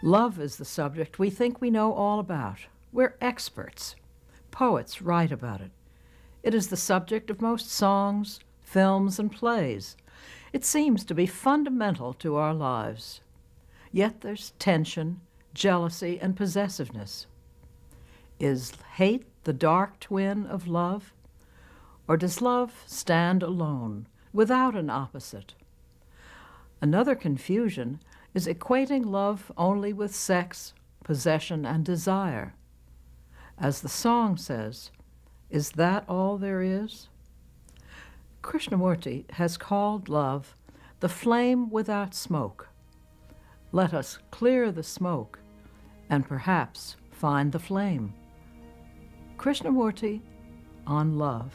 Love is the subject we think we know all about. We're experts. Poets write about it. It is the subject of most songs, films, and plays. It seems to be fundamental to our lives. Yet there's tension, jealousy, and possessiveness. Is hate the dark twin of love? Or does love stand alone, without an opposite? Another confusion is equating love only with sex, possession, and desire. As the song says, is that all there is? Krishnamurti has called love the flame without smoke. Let us clear the smoke and perhaps find the flame. Krishnamurti on love.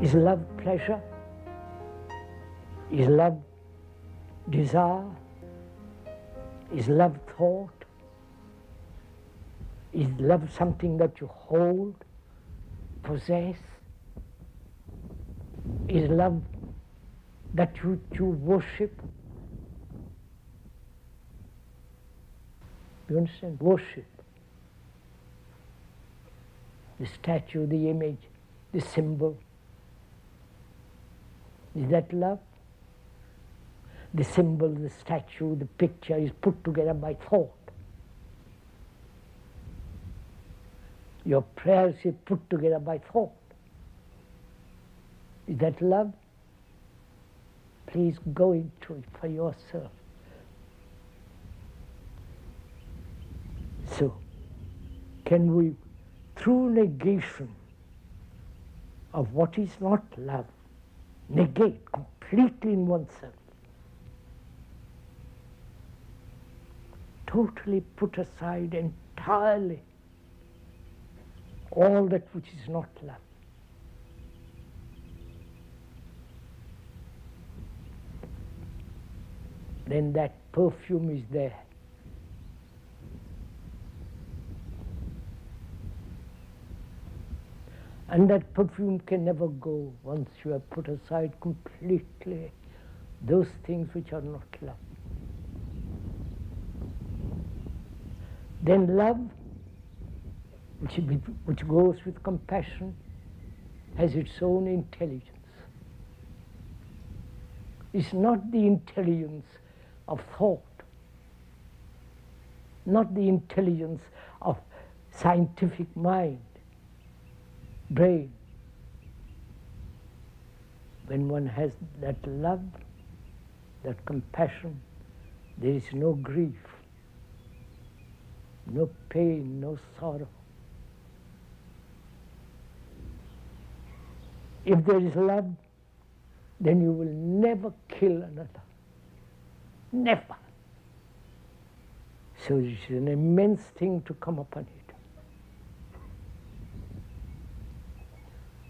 Is love pleasure? Is love desire? Is love thought? Is love something that you hold, possess? Is love that you worship? You understand? Worship. The statue, the image, the symbol. Is that love? The symbol, the statue, the picture is put together by thought. Your prayers is put together by thought. Is that love? Please go into it for yourself. So, can we, through negation of what is not love, negate completely in oneself, totally put aside entirely all that which is not love? Then that perfume is there. And that perfume can never go once you have put aside completely those things which are not love. Then love, which goes with compassion, has its own intelligence. It's not the intelligence of thought, not the intelligence of scientific mind, brain. When one has that love, that compassion, there is no grief, no pain, no sorrow. If there is love, then you will never kill another. Never. So it is an immense thing to come upon it.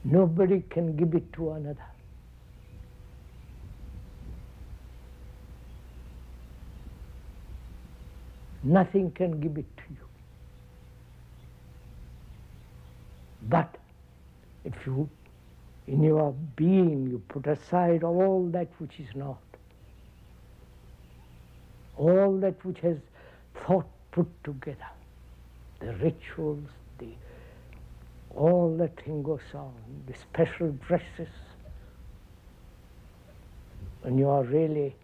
Nobody can give it to another. Nothing can give it to you. But if you, in your being, you put aside all that which is not, all that which has thought put together, the rituals, all that thing goes on, the special dresses. When you are really,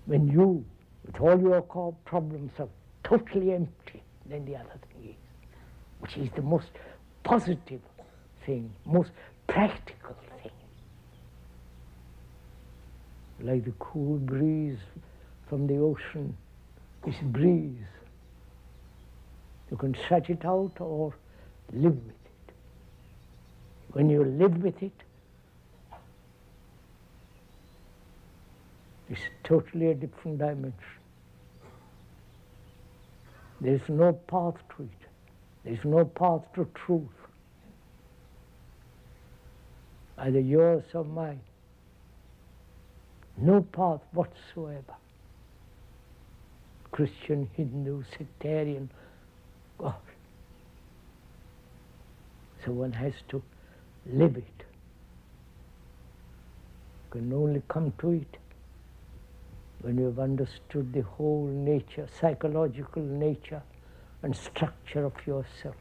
when you, with all your core problems, are totally empty, then the other thing is, which is the most positive thing, most practical thing. Like the cool breeze from the ocean, this breeze. You can shut it out or live with it. When you live with it, it's totally a different dimension. There is no path to it. There is no path to truth, either yours or mine. No path whatsoever. Christian, Hindu, sectarian, God. So one has to live it. You can only come to it when you have understood the whole nature, psychological nature and structure of yourself.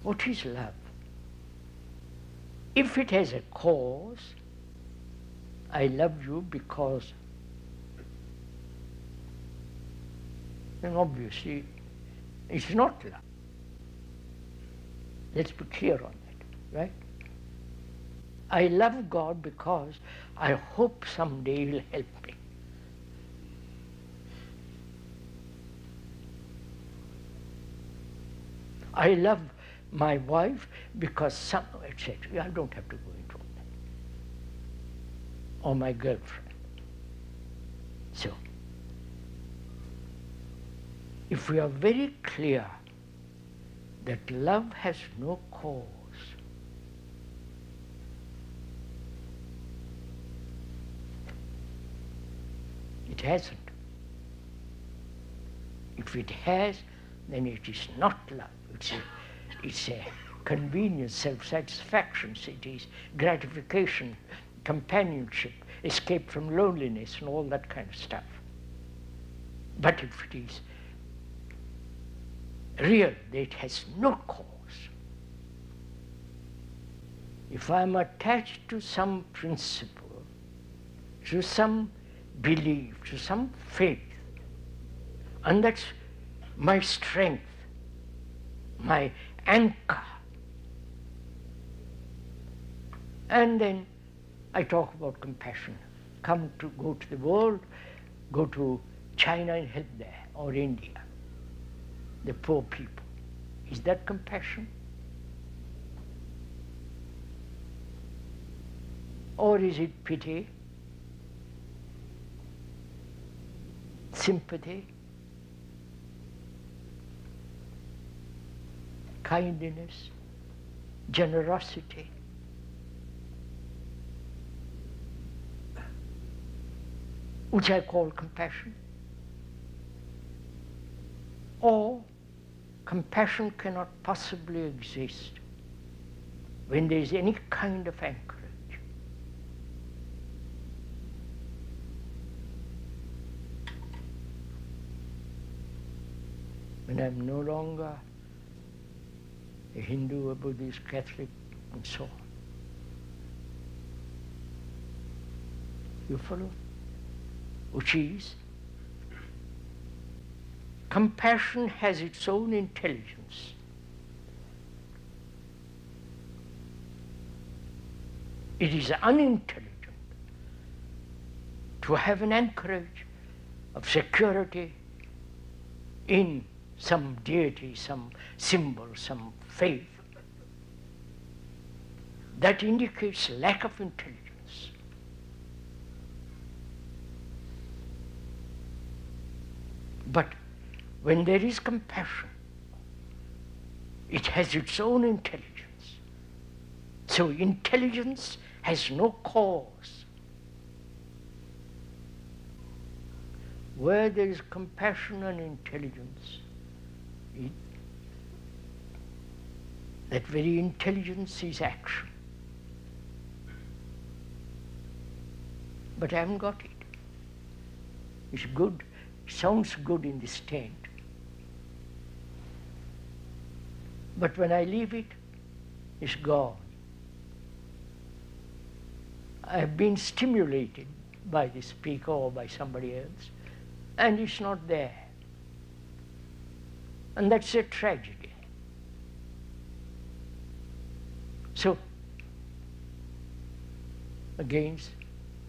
What is love? If it has a cause, I love you because, then obviously it's not love. Let's be clear on that, right? I love God because I hope someday He'll help me. I love my wife because some, etc. I don't have to go into all that. Or my girlfriend. So, if we are very clear that love has no cause, it hasn't. If it has, then it is not love. It's a convenience, self-satisfaction, it is gratification, companionship, escape from loneliness and all that kind of stuff. But if it is real, it has no cause. If I'm attached to some principle, to some belief, to some faith, and that's my strength, my anchor. And then I talk about compassion. Go to the world, go to China and help there, or India, the poor people. Is that compassion? Or is it pity, sympathy, kindness, generosity? Which I call compassion. Or compassion cannot possibly exist when there is any kind of anchorage. And I'm no longer a Hindu, a Buddhist, Catholic, and so on. You follow? Which is, compassion has its own intelligence. It is unintelligent to have an anchorage of security in some deity, some symbol, some faith. That indicates lack of intelligence. But when there is compassion, it has its own intelligence. So intelligence has no cause. Where there is compassion and intelligence, that very intelligence is action. But I haven't got it. It's good, sounds good in this tent. But when I leave it, it's gone. I've been stimulated by the speaker or by somebody else, and it's not there. And that's a tragedy. So, again,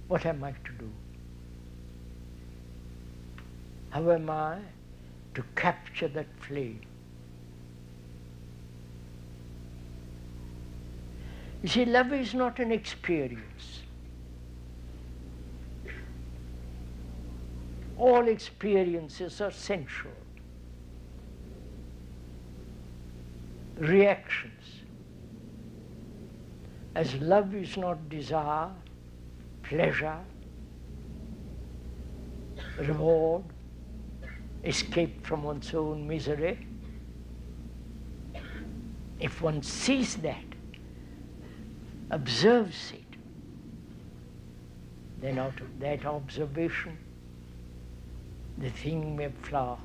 what am I to do? How am I to capture that flame? You see, love is not an experience. All experiences are sensual. Reactions. As love is not desire, pleasure, reward, escape from one's own misery, if one sees that, observes it, then out of that observation, the thing may flower.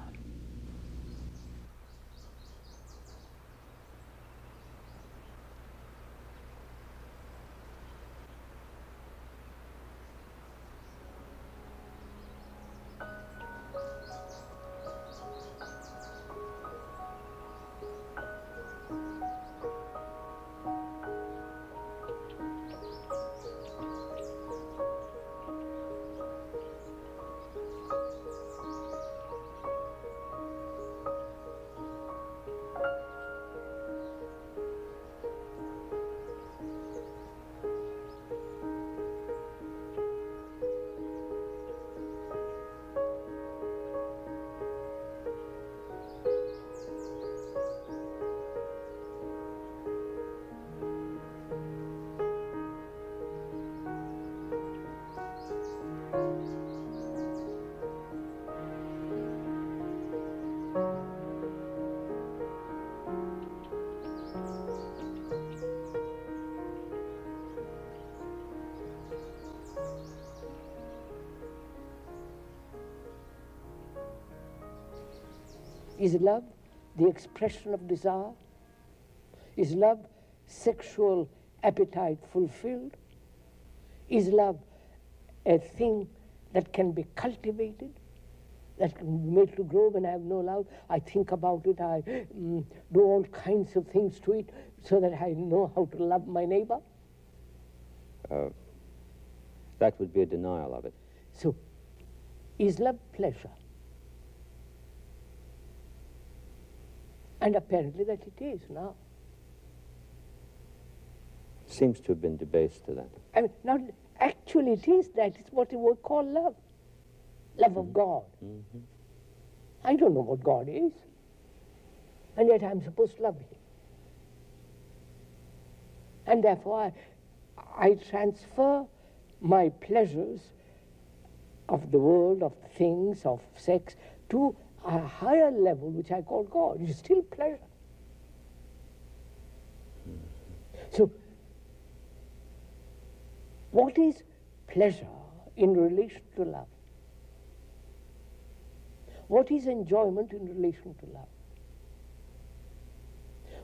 Is love the expression of desire? Is love sexual appetite fulfilled? Is love a thing that can be cultivated, that can be made to grow? When I have no love, I think about it, I do all kinds of things to it so that I know how to love my neighbor? That would be a denial of it. So, is love pleasure? And apparently that it is now. Seems to have been debased to that. I mean, not actually it is that. It's what we would call love. Love of God. Mm-hmm. I don't know what God is. And yet I'm supposed to love him. And therefore I transfer my pleasures of the world, of things, of sex, to a higher level, which I call God. It is still pleasure. So, what is pleasure in relation to love? What is enjoyment in relation to love?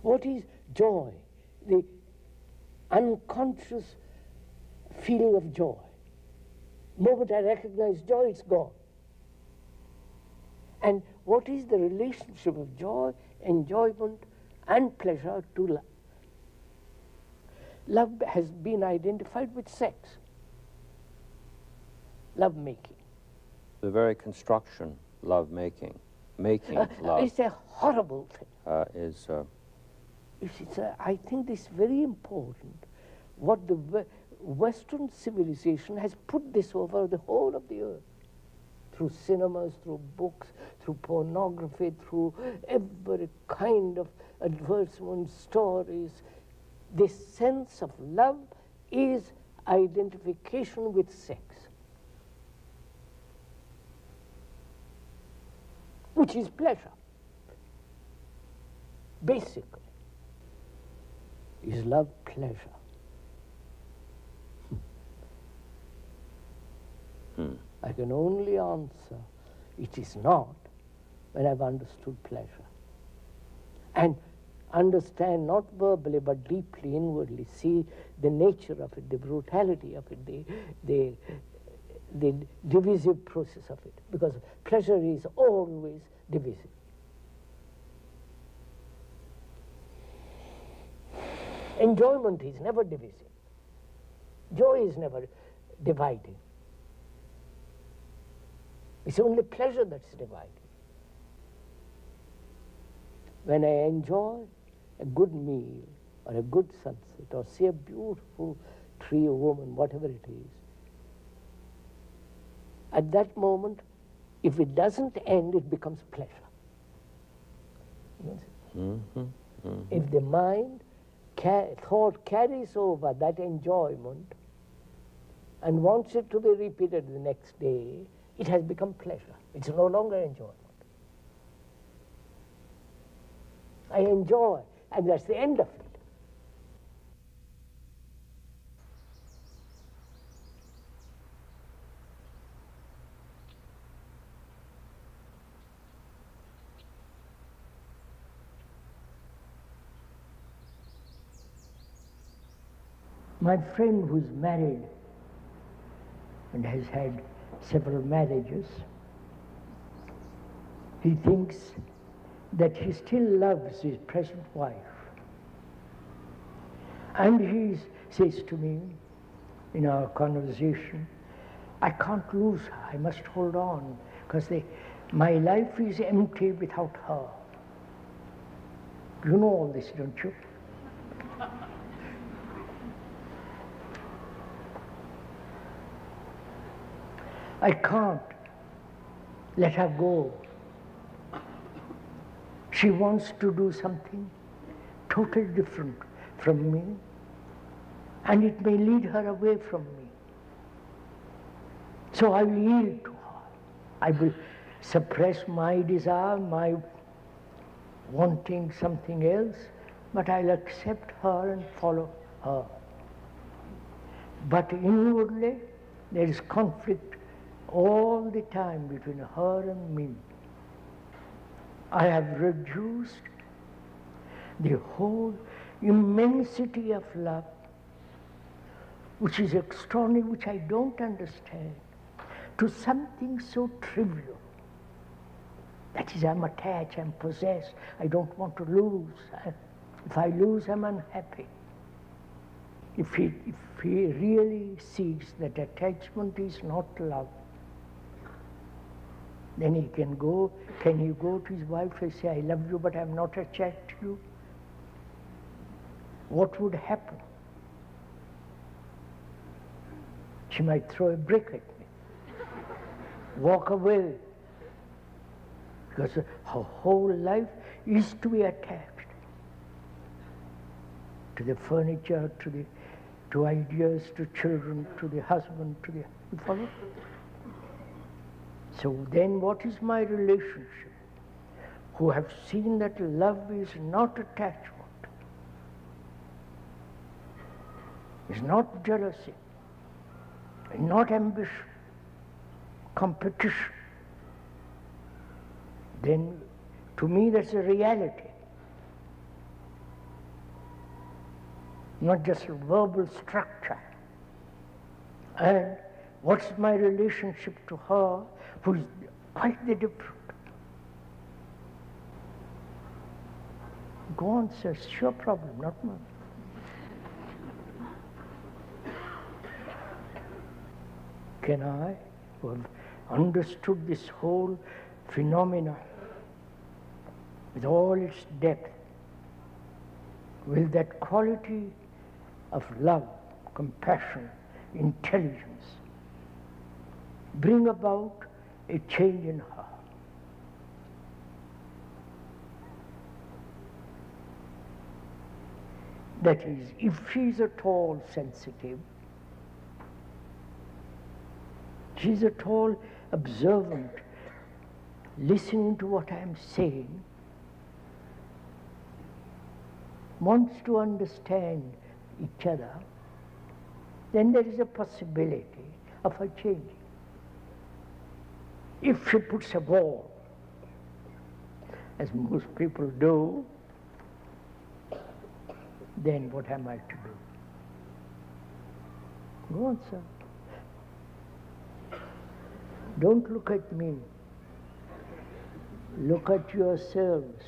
What is joy? The unconscious feeling of joy. The moment I recognize joy, it's gone. And what is the relationship of joy, enjoyment, and pleasure to love? Love has been identified with sex. Love making. The very construction, love making love It's a horrible thing. is. I think this is very important. What the Western civilization has put this over the whole of the earth, through cinemas, through books, through pornography, through every kind of advertisement, stories. This sense of love is identification with sex, which is pleasure, basically. Is love pleasure? I can only answer, it is not, when I've understood pleasure. And understand, not verbally, but deeply, inwardly, see the nature of it, the brutality of it, the divisive process of it. Because pleasure is always divisive. Enjoyment is never divisive. Joy is never dividing. It's only pleasure that's dividing. When I enjoy a good meal or a good sunset or see a beautiful tree or woman, whatever it is, at that moment, if it doesn't end, it becomes pleasure. If the mind, thought carries over that enjoyment and wants it to be repeated the next day, it has become pleasure. It's no longer enjoyment. I enjoy, and that's the end of it. My friend who's married and has had several marriages, he thinks that he still loves his present wife. And he says to me in our conversation, I can't lose her, I must hold on, because my life is empty without her. You know all this, don't you? I can't let her go. She wants to do something totally different from me, and it may lead her away from me. So I will yield to her. I will suppress my desire, my wanting something else, but I'll accept her and follow her. But inwardly, there is conflict all the time between her and me. I have reduced the whole immensity of love, which is extraordinary, which I don't understand, to something so trivial. That is, I'm attached, I'm possessed, I don't want to lose. If I lose, I'm unhappy. If he really sees that attachment is not love, then he can go to his wife and say, I love you, but I'm not attached to you? What would happen? She might throw a brick at me, walk away, because her whole life is to be attached to the furniture, to ideas, to children, to the husband, you follow? So then what is my relationship? Who have seen that love is not attachment, is not jealousy, is not ambition, competition. Then to me that's a reality. not just a verbal structure. And what's my relationship to her, who is quite the different? Go on, sir, it's your problem, not mine. Can I, who have understood this whole phenomena with all its depth, will that quality of love, compassion, intelligence bring about a change in her? That is, if she's at all sensitive, she's at all observant, listening to what I'm saying, wants to understand each other, then there is a possibility of her changing. If she puts a wall, as most people do, then what am I to do? Go on, sir. Don't look at me. Look at yourselves.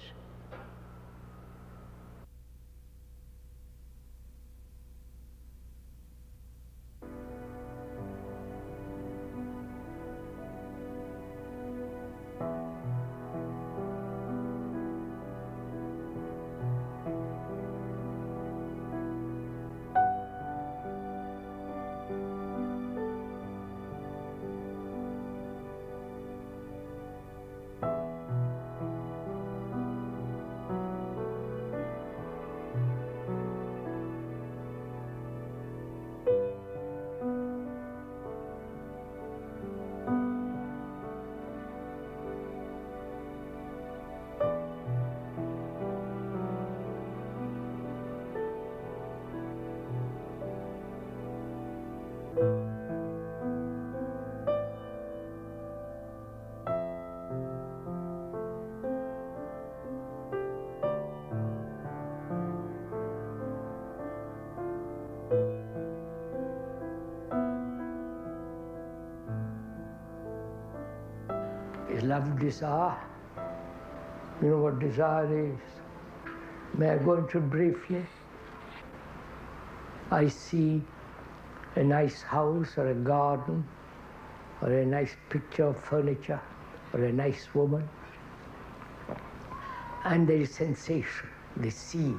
Is love desire? You know what desire is? May I go into it briefly? I see a nice house or a garden or a nice picture of furniture or a nice woman, and there is sensation, the see.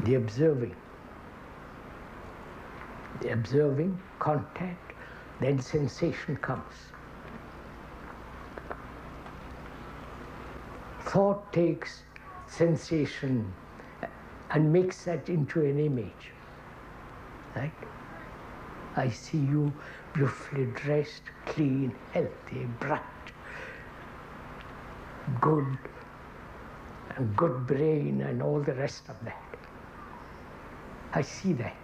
The observing. The observing, contact, then sensation comes. Thought takes sensation and makes that into an image. Right? I see you beautifully dressed, clean, healthy, bright, good, and good brain and all the rest of that. I see that.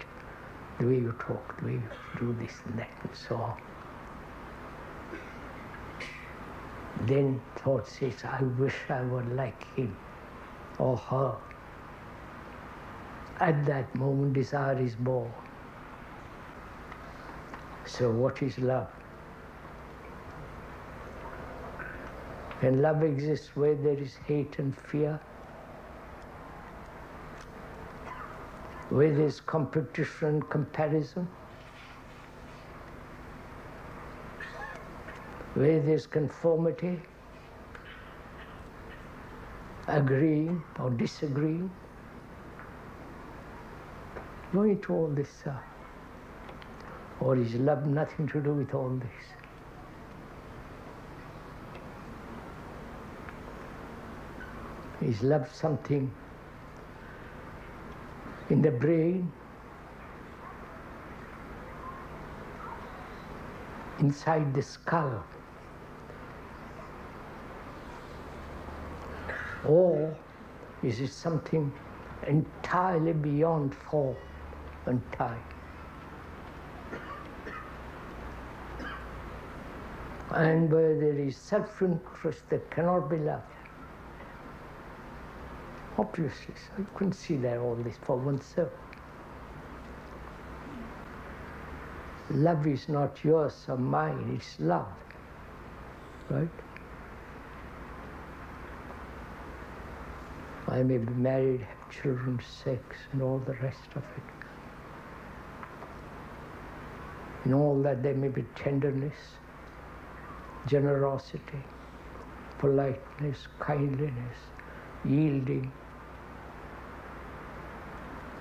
The way you talk, the way you do this and that and so on. Then thought says, I wish I were like him or her. At that moment, desire is born. So what is love? When love exists where there is hate and fear, where there is competition, comparison, where there is conformity, agreeing or disagreeing, go into all this stuff. Or is love nothing to do with all this? Is love something in the brain, inside the skull? Or is it something entirely beyond form and time? And where there is self-interest, there cannot be love. Obviously, so you can see that all this for oneself. Love is not yours or mine, it's love, right? I may be married, have children, sex, and all the rest of it. In all that there may be tenderness, generosity, politeness, kindliness, yielding,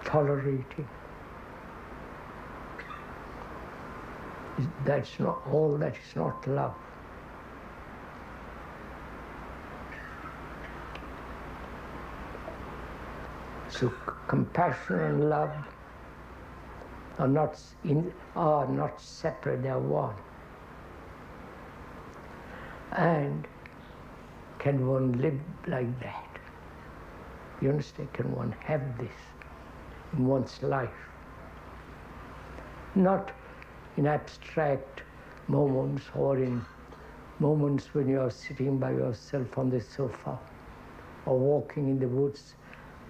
tolerating. That's not all, that is not love. So compassion and love are not separate, they are one. And can one live like that? You understand? Can one have this in one's life? Not in abstract moments or in moments when you are sitting by yourself on the sofa or walking in the woods,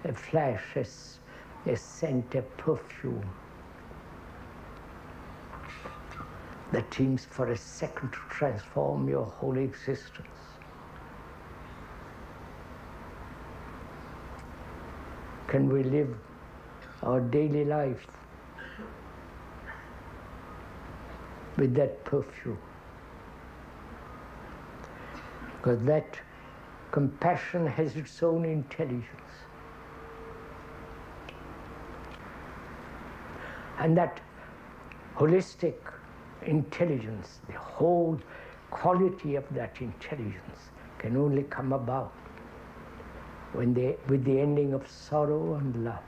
a flash, a scent, a perfume that seems for a second to transform your whole existence. Can we live our daily life with that perfume? Because that compassion has its own intelligence. And that holistic intelligence, the whole quality of that intelligence can only come about with the ending of sorrow and love.